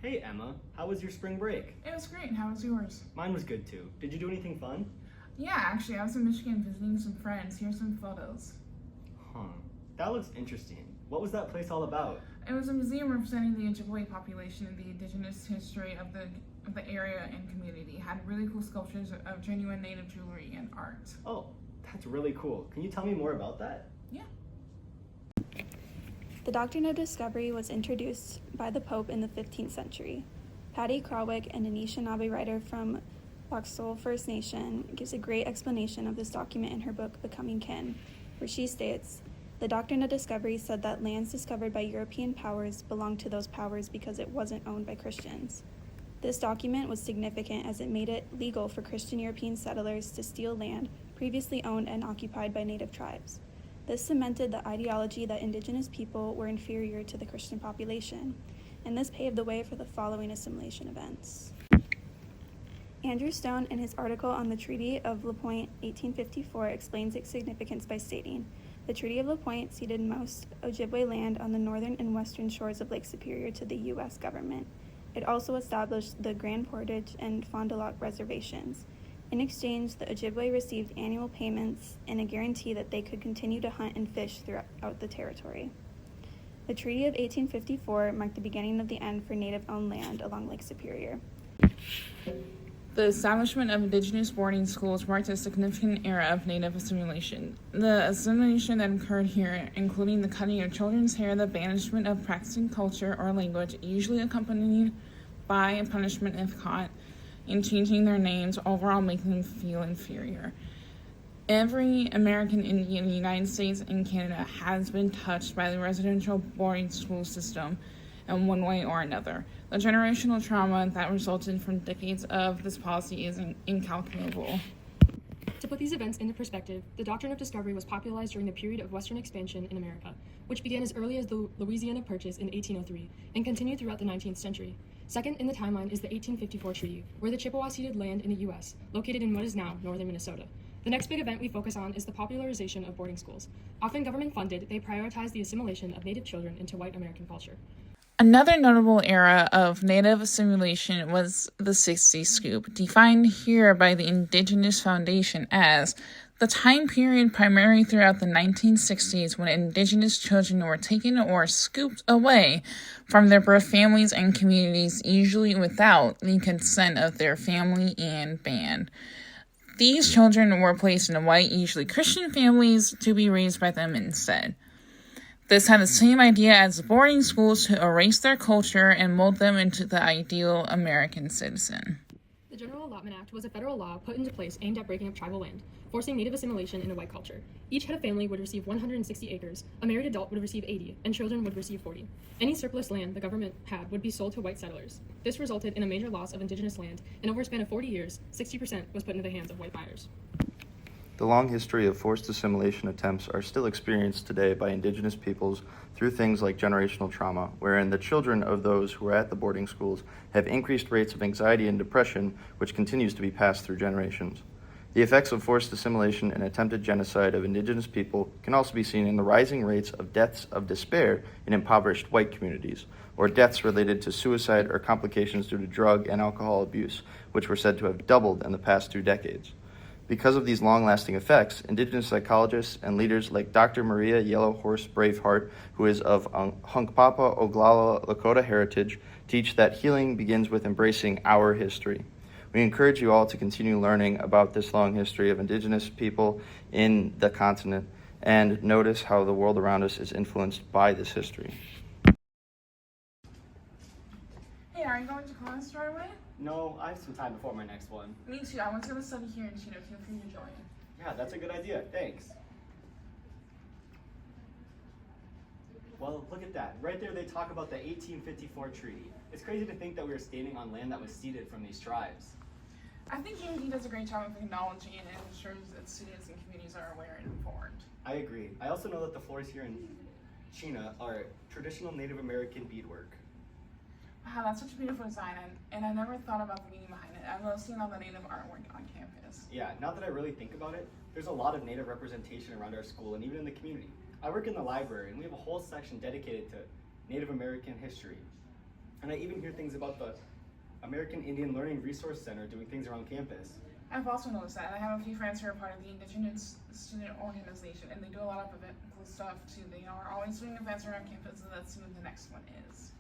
Hey Emma, how was your spring break? It was great. How was yours? Mine was good too. Did you do anything fun? Yeah, actually, I was in Michigan visiting some friends. Here's some photos. Huh. That looks interesting. What was that place all about? It was a museum representing the Ojibwe population and the indigenous history of the area and community. It had really cool sculptures of genuine native jewelry and art. Oh, that's really cool. Can you tell me more about that? Yeah. The doctrine of discovery was introduced by the Pope in the 15th century. Patty Krawick, an Anishinaabe writer from Laxole First Nation, gives a great explanation of this document in her book, Becoming Kin, where she states, "The doctrine of discovery said that lands discovered by European powers belonged to those powers because it wasn't owned by Christians. This document was significant as it made it legal for Christian European settlers to steal land previously owned and occupied by native tribes. This cemented the ideology that indigenous people were inferior to the Christian population, and this paved the way for the following assimilation events." Andrew Stone, in his article on the Treaty of La Pointe 1854, explains its significance by stating, "The Treaty of La Pointe ceded most Ojibwe land on the northern and western shores of Lake Superior to the U.S. government. It also established the Grand Portage and Fond du Lac reservations. In exchange, the Ojibwe received annual payments and a guarantee that they could continue to hunt and fish throughout the territory. The Treaty of 1854 marked the beginning of the end for Native-owned land along Lake Superior." The establishment of Indigenous boarding schools marked a significant era of Native assimilation. The assimilation that occurred here, including the cutting of children's hair, the banishment of practicing culture or language, usually accompanied by a punishment if caught, and changing their names, overall making them feel inferior. Every American Indian in the United States and Canada has been touched by the residential boarding school system in one way or another. The generational trauma that resulted from decades of this policy is incalculable. To put these events into perspective, the doctrine of discovery was popularized during the period of Western expansion in America, which began as early as the Louisiana Purchase in 1803 and continued throughout the 19th century. Second in the timeline is the 1854 Treaty, where the Chippewa ceded land in the U.S., located in what is now northern Minnesota. The next big event we focus on is the popularization of boarding schools. Often government-funded, they prioritize the assimilation of Native children into white American culture. Another notable era of Native assimilation was the 60s scoop, defined here by the Indigenous Foundation as the time period primarily throughout the 1960s when Indigenous children were taken or scooped away from their birth families and communities, usually without the consent of their family and band. These children were placed in white, usually Christian families to be raised by them instead. This had the same idea as boarding schools to erase their culture and mold them into the ideal American citizen. The General Allotment Act was a federal law put into place aimed at breaking up tribal land, forcing Native assimilation into white culture. Each head of family would receive 160 acres, a married adult would receive 80, and children would receive 40. Any surplus land the government had would be sold to white settlers. This resulted in a major loss of Indigenous land, and over a span of 40 years, 60% was put into the hands of white buyers. The long history of forced assimilation attempts are still experienced today by Indigenous peoples through things like generational trauma, wherein the children of those who are at the boarding schools have increased rates of anxiety and depression, which continues to be passed through generations. The effects of forced assimilation and attempted genocide of Indigenous people can also be seen in the rising rates of deaths of despair in impoverished white communities, or deaths related to suicide or complications due to drug and alcohol abuse, which were said to have doubled in the past 2 decades. Because of these long-lasting effects, Indigenous psychologists and leaders like Dr. Maria Yellow Horse Braveheart, who is of Hunkpapa Oglala Lakota heritage, teach that healing begins with embracing our history. We encourage you all to continue learning about this long history of Indigenous people in the continent and notice how the world around us is influenced by this history. Hey, are you going to class right away? No, I have some time before my next one. Me too. I was going to study here in Chino. Feel free to join. Yeah, that's a good idea. Thanks. Well, look at that. Right there they talk about the 1854 treaty. It's crazy to think that we were standing on land that was ceded from these tribes. I think UMD does a great job of acknowledging it and ensures that students and communities are aware and informed. I agree. I also know that the floors here in China are traditional Native American beadwork. Wow, that's such a beautiful design, and I never thought about the meaning behind it. I love seeing all the native artwork on campus. Yeah, now that I really think about it, there's a lot of Native representation around our school and even in the community. I work in the library, and we have a whole section dedicated to Native American history. And I even hear things about the American Indian Learning Resource Center doing things around campus. I've also noticed that. I have a few friends who are part of the Indigenous student organization, and they do a lot of event cool stuff too. They are always doing events around campus, and that's who the next one is.